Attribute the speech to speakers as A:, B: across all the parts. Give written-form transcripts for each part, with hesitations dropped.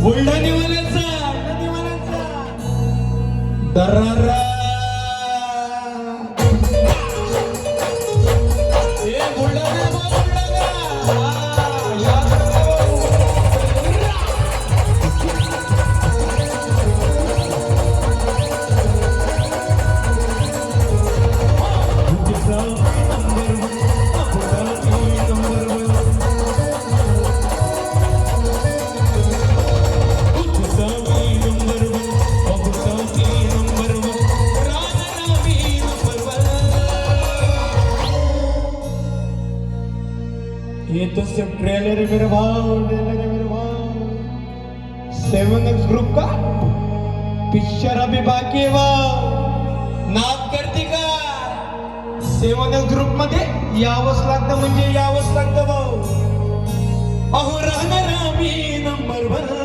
A: बुलढाणेवाल्याचा दरारा ये तो सिर्फ ट्रेलर है मेरे भाव, ट्रेलर है मेरे भाव। 7X ग्रुप का पिक्चर अभी बाकी है भाव। नाद करते का 7X ग्रुप मध्ये यावंच लागतं म्हणजे यावंच लागतं भाऊ। अहो राहणार आम्ही नंबर 1।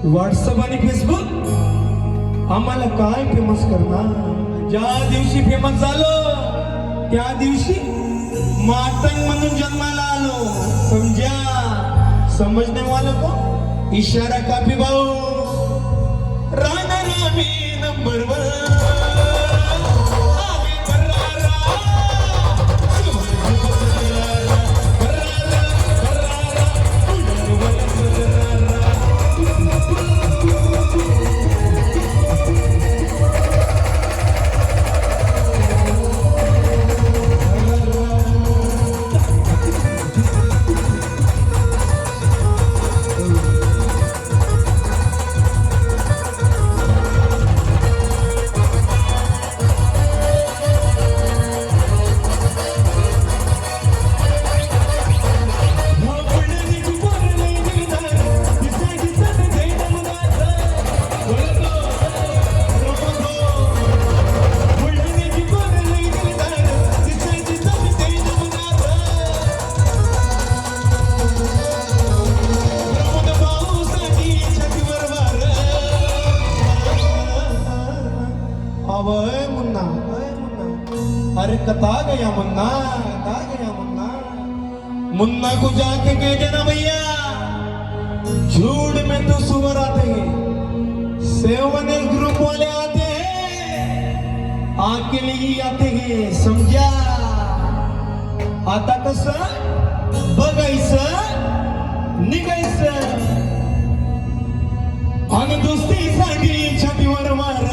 A: व्हॉट्सअप आणि फेसबुक आम्हाला काय फेमस करणार? ज्या दिवशी फेमस झालो त्या दिवशी मातंग म्हणून जन्माला आलो। समजा समजने वाला को इशारा काफी भाऊ। राहणार आम्ही नंबर 1। अरे कता गया मुन्ना, कता गया मुन्ना। मुन्ना को जाके कह देना भैया झूठ में तो सुअर आते हैं। 7X ग्रुप वाले आते हैं आके लिए आते हैं। समझा? आता कसं बघायचं निघायचं आणि दोस्ती साठी छातीवर मार।